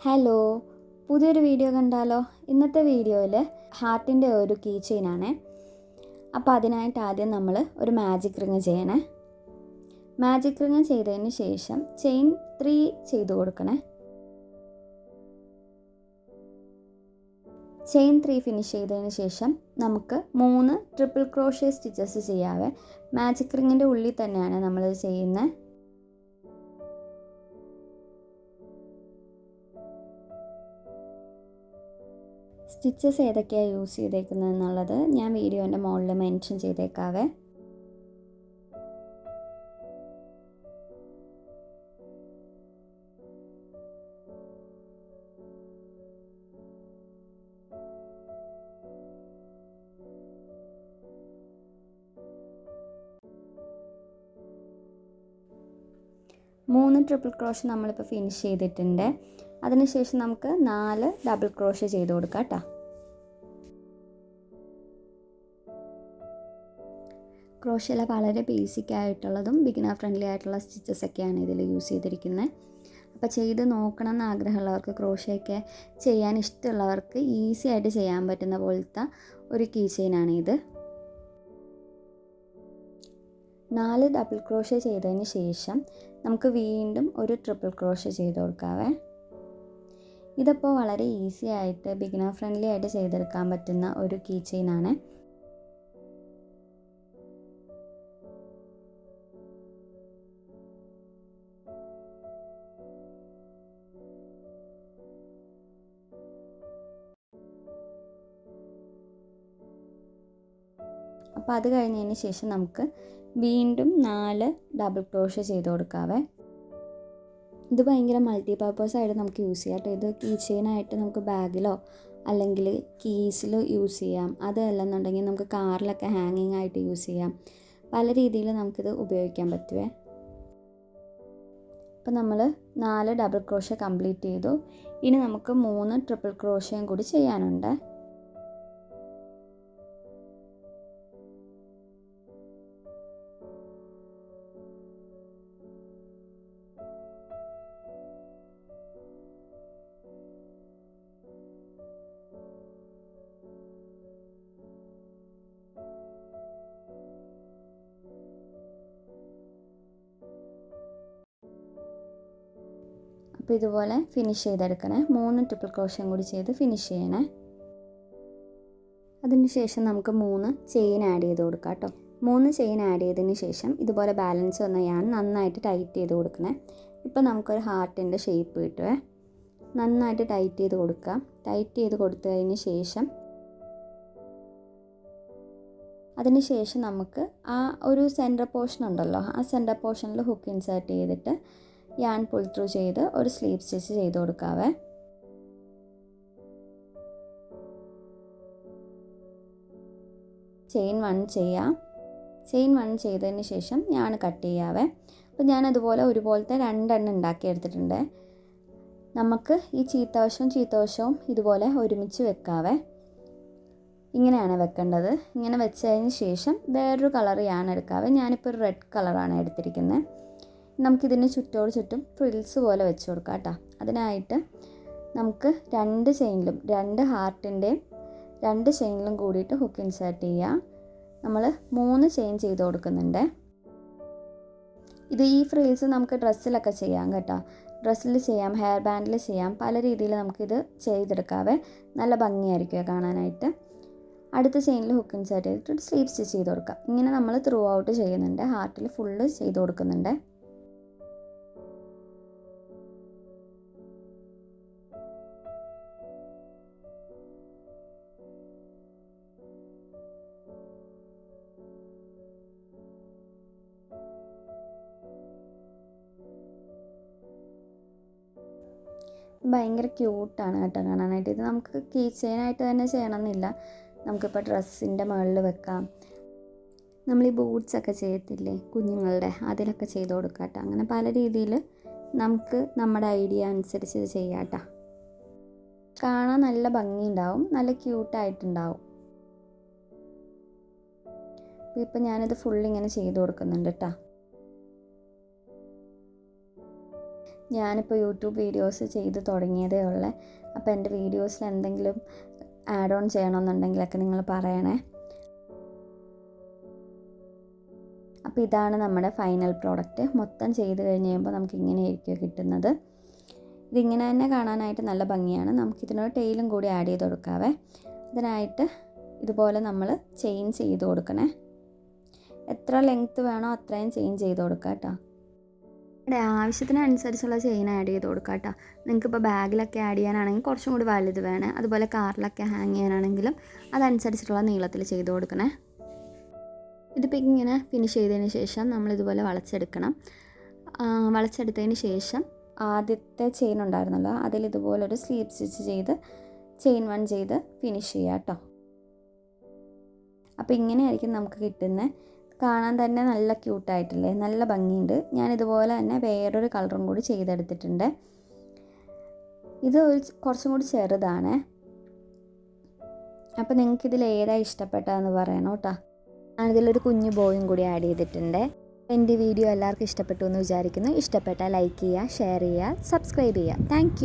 Hello, പുതിയൊരു video കണ്ടാലോ? ഇന്നത്തെ വീഡിയോയിൽ ഹാർട്ടിൻ്റെ ഒരു കീ ചെയിനാണ്. അപ്പോൾ അതിനായിട്ട് ആദ്യം നമ്മൾ ഒരു മാജിക് റിങ് ചെയ്യണേ. മാജിക് റിങ് ചെയ്തതിന് ശേഷം ചെയിൻ 3 ചെയ്ത് കൊടുക്കണേ. ചെയിൻ 3 ഫിനിഷ് ചെയ്തതിന് ശേഷം നമുക്ക് 3 ട്രിപ്പിൾ ക്രോഷ്യ സ്റ്റിച്ചസ് ചെയ്യാവേ. മാജിക് റിങ്ങിൻ്റെ ഉള്ളിൽ തന്നെയാണ് നമ്മളിത് ചെയ്യുന്നത്. സ്റ്റിച്ചസ് ഏതൊക്കെയാണ് യൂസ് ചെയ്തേക്കുന്നത് എന്നുള്ളത് ഞാൻ വീഡിയോൻ്റെ മുകളിൽ മെൻഷൻ ചെയ്തേക്കാവേ. മൂന്ന് ട്രിപ്പിൾ ക്രോഷ്യ നമ്മളിപ്പോൾ ഫിനിഷ് ചെയ്തിട്ടുണ്ട്. അതിനുശേഷം നമുക്ക് 4 ഡബിൾ ക്രോഷ്യ ചെയ്ത് കൊടുക്കാം കേട്ടോ. ക്രോഷ്യയിൽ വളരെ ബേസിക് ആയിട്ടുള്ളതും ബിഗിനർ ഫ്രണ്ട്ലി ആയിട്ടുള്ള സ്റ്റിച്ചസ് ഒക്കെയാണ് ഇതിൽ യൂസ് ചെയ്തിരിക്കുന്നത്. അപ്പോൾ ചെയ്ത് നോക്കണം എന്ന് ആഗ്രഹമുള്ളവർക്ക്, ക്രോഷ്യയൊക്കെ ചെയ്യാൻ ഇഷ്ടമുള്ളവർക്ക് ഈസി ആയിട്ട് ചെയ്യാൻ പറ്റുന്ന പോലത്തെ ഒരു കീ ചെയിനാണ് ഇത്. 4 ഡബിൾ ക്രോഷ്യ ചെയ്തതിന് ശേഷം നമുക്ക് വീണ്ടും ഒരു ട്രിപ്പിൾ ക്രോഷ്യ ചെയ്ത് കൊടുക്കാവേ. ഇതിപ്പോൾ വളരെ ഈസി ആയിട്ട് ബിഗിനർ ഫ്രണ്ട്ലി ആയിട്ട് ചെയ്തെടുക്കാൻ പറ്റുന്ന ഒരു കീ ചെയിനാണ്. അപ്പോൾ അത് കഴിഞ്ഞതിന് ശേഷം നമുക്ക് വീണ്ടും 4 ഡബിൾ ക്രോഷ്യ ചെയ്ത് കൊടുക്കാവേ. ഇത് ഭയങ്കര മൾട്ടി പർപ്പസ് ആയിട്ട് നമുക്ക് യൂസ് ചെയ്യാം കേട്ടോ. ഇത് കീ ചെയിനായിട്ട് നമുക്ക് ബാഗിലോ അല്ലെങ്കിൽ കീസിൽ യൂസ് ചെയ്യാം. അതല്ലെന്നുണ്ടെങ്കിൽ നമുക്ക് കാറിലൊക്കെ ഹാങ്ങിങ് ആയിട്ട് യൂസ് ചെയ്യാം. പല രീതിയിൽ നമുക്കിത് ഉപയോഗിക്കാൻ പറ്റുമേ. അപ്പോൾ നമ്മൾ 4 ഡബിൾ ക്രോഷ്യ കംപ്ലീറ്റ് ചെയ്തു. ഇനി നമുക്ക് 3 ട്രിപ്പിൾ ക്രോഷ്യയും കൂടി ചെയ്യാനുണ്ട്. അപ്പോൾ ഇതുപോലെ ഫിനിഷ് ചെയ്തെടുക്കണേ. 3 ട്രിപ്പിൾ ക്രോഷ്യം കൂടി ചെയ്ത് ഫിനിഷ് ചെയ്യണേ. അതിന് ശേഷം നമുക്ക് 3 ചെയിൻ ആഡ് ചെയ്ത് കൊടുക്കാം കേട്ടോ. 3 ചെയിൻ ആഡ് ചെയ്തതിന് ശേഷം ഇതുപോലെ ബാലൻസ് വന്ന ഞാൻ നന്നായിട്ട് ടൈറ്റ് ചെയ്ത് കൊടുക്കണേ. ഇപ്പോൾ നമുക്കൊരു ഹാർട്ടിൻ്റെ ഷേപ്പ് കിട്ടുമേ. നന്നായിട്ട് ടൈറ്റ് ചെയ്ത് കൊടുക്കുക. ടൈറ്റ് ചെയ്ത് കൊടുത്തതിന് ശേഷം അതിനുശേഷം നമുക്ക് ആ ഒരു സെൻറ്റർ പോർഷൻ ഉണ്ടല്ലോ, ആ സെൻറ്റർ പോർഷനിൽ ഹുക്ക് ഇൻസേർട്ട് ചെയ്തിട്ട് യാൺ പുൾ ത്രൂ ചെയ്ത് ഒരു സ്ലീവ് സ്റ്റിച്ച് ചെയ്ത് കൊടുക്കാവേ. ചെയിൻ 1 ചെയ്യാം. ചെയിൻ 1 ചെയ്തതിന് ശേഷം ഞാൻ കട്ട് ചെയ്യാവേ. അപ്പോൾ ഞാനതുപോലെ ഒരുപോലത്തെ 2 എണ്ണം ഉണ്ടാക്കിയെടുത്തിട്ടുണ്ട്. നമുക്ക് ഈ ചീത്തവശവും ഇതുപോലെ ഒരുമിച്ച് വെക്കാവേ. ഇങ്ങനെയാണ് വെക്കേണ്ടത്. ഇങ്ങനെ വെച്ചതിന് ശേഷം വേറൊരു കളർ യാൺ എടുക്കാവേ. ഞാനിപ്പോൾ ഒരു റെഡ് കളറാണ് എടുത്തിരിക്കുന്നത്. നമുക്കിതിന് ചുറ്റും ഫ്രിൽസ് പോലെ വെച്ച് കൊടുക്കാം കേട്ടോ. അതിനായിട്ട് നമുക്ക് 2 ചെയിനിലും 2 ഹാർട്ടിൻ്റെയും 2 ചെയിനിലും കൂടിയിട്ട് ഹുക്ക് ഇൻസേർട്ട് ചെയ്യുക. നമ്മൾ 3 ചെയിൻ ചെയ്ത് കൊടുക്കുന്നുണ്ട്. ഇത് ഈ ഫ്രിൽസ് നമുക്ക് ഡ്രസ്സിലൊക്കെ ചെയ്യാം കേട്ടോ. ഡ്രസ്സിൽ ചെയ്യാം, ഹെയർ ബാൻഡിൽ ചെയ്യാം, പല രീതിയിൽ നമുക്കിത് ചെയ്തെടുക്കാവേ. നല്ല ഭംഗിയായിരിക്കും കാണാനായിട്ട്. അടുത്ത ചെയിനിൽ ഹുക്ക് ഇൻസേർട്ട് ചെയ്തിട്ട് സ്ലീവ് സ്റ്റിച്ച് ചെയ്ത് കൊടുക്കാം. ഇങ്ങനെ നമ്മൾ ത്രൂ ഔട്ട് ചെയ്യുന്നുണ്ട്. ഹാർട്ടിൽ ഫുള്ള് ചെയ്ത് കൊടുക്കുന്നുണ്ട്. ഭയങ്കര ക്യൂട്ടാണ് കേട്ടോ കാണാനായിട്ട്. ഇത് നമുക്ക് കീ ചെയിനായിട്ട് തന്നെ ചെയ്യണമെന്നില്ല. നമുക്കിപ്പോൾ ഡ്രസ്സിൻ്റെ മുകളിൽ വെക്കാം. നമ്മൾ ഈ ബൂട്ട്സൊക്കെ ചെയ്യത്തില്ലേ കുഞ്ഞുങ്ങളുടെ, അതിലൊക്കെ ചെയ്ത് കൊടുക്കാം കേട്ടോ. അങ്ങനെ പല രീതിയിൽ നമുക്ക് നമ്മുടെ ഐഡിയ അനുസരിച്ച് ഇത് ചെയ്യാം കേട്ടോ. കാണാൻ നല്ല ഭംഗിയുണ്ടാവും, നല്ല ക്യൂട്ടായിട്ടുണ്ടാവും. ഇപ്പം ഞാനിത് ഫുള്ളിങ്ങനെ ചെയ്ത് കൊടുക്കുന്നുണ്ട് കേട്ടോ. ഞാനിപ്പോൾ യൂട്യൂബ് വീഡിയോസ് ചെയ്ത് തുടങ്ങിയതേ ഉള്ളൂ. അപ്പോൾ എൻ്റെ വീഡിയോസിൽ എന്തെങ്കിലും ആഡ് ഓൺ ചെയ്യണമെന്നുണ്ടെങ്കിലൊക്കെ നിങ്ങൾ പറയണേ. അപ്പോൾ ഇതാണ് നമ്മുടെ ഫൈനൽ പ്രോഡക്റ്റ്. മൊത്തം ചെയ്ത് കഴിഞ്ഞ് കഴിയുമ്പോൾ നമുക്ക് ഇങ്ങനെയായിരിക്കും കിട്ടുന്നത്. ഇതിങ്ങനെ തന്നെ കാണാനായിട്ട് നല്ല ഭംഗിയാണ്. നമുക്കിതിനൊരു ടെയിലും കൂടി ആഡ് ചെയ്ത് കൊടുക്കാവേ. ഇതിനായിട്ട് ഇതുപോലെ നമ്മൾ ചെയിൻ ചെയ്ത് കൊടുക്കണേ. എത്ര ലെങ്ത്ത് വേണോ അത്രയും ചെയിൻ ചെയ്ത് കൊടുക്കുക കേട്ടോ. ഇവിടെ ആവശ്യത്തിനനുസരിച്ചുള്ള ചെയിൻ ആഡ് ചെയ്ത് കൊടുക്കുക കേട്ടോ. നിങ്ങൾക്കിപ്പോൾ ബാഗിലൊക്കെ ആഡ് ചെയ്യാനാണെങ്കിൽ കുറച്ചും കൂടി വലുത് വേണേ. അതുപോലെ കാറിലൊക്കെ ഹാങ് ചെയ്യാനാണെങ്കിലും അതനുസരിച്ചിട്ടുള്ള നീളത്തിൽ ചെയ്ത് കൊടുക്കണേ. ഇതിപ്പോൾ ഇങ്ങനെ ഫിനിഷ് ചെയ്തതിന് ശേഷം നമ്മളിതുപോലെ വളച്ചെടുക്കണം. വളച്ചെടുത്തതിന് ശേഷം ആദ്യത്തെ ചെയിൻ ഉണ്ടായിരുന്നല്ലോ അതിലിതുപോലൊരു സ്ലീപ്പ് സ്റ്റിച്ച് ചെയ്ത് ചെയിൻ 1 ചെയ്ത് ഫിനിഷ് ചെയ്യുക കേട്ടോ. അപ്പോൾ ഇങ്ങനെയായിരിക്കും നമുക്ക് കിട്ടുന്നത്. കാണാൻ തന്നെ നല്ല ക്യൂട്ടായിട്ടില്ലേ, നല്ല ഭംഗിയുണ്ട്. ഞാനിതുപോലെ തന്നെ വേറൊരു കളറും കൂടി ചെയ്തെടുത്തിട്ടുണ്ട്. ഇത് കുറച്ചും കൂടി ചെറുതാണ്. അപ്പോൾ നിങ്ങൾക്കിതിൽ ഏതാണ് ഇഷ്ടപ്പെട്ടതെന്ന് പറയണം കേട്ടോ. ഞാനിതിലൊരു കുഞ്ഞു ബോയും കൂടി ആഡ് ചെയ്തിട്ടുണ്ട്. എൻ്റെ വീഡിയോ എല്ലാവർക്കും ഇഷ്ടപ്പെട്ടു എന്ന് വിചാരിക്കുന്നു. ഇഷ്ടപ്പെട്ടാൽ ലൈക്ക് ചെയ്യുക, ഷെയർ ചെയ്യുക, സബ്സ്ക്രൈബ് ചെയ്യുക. താങ്ക്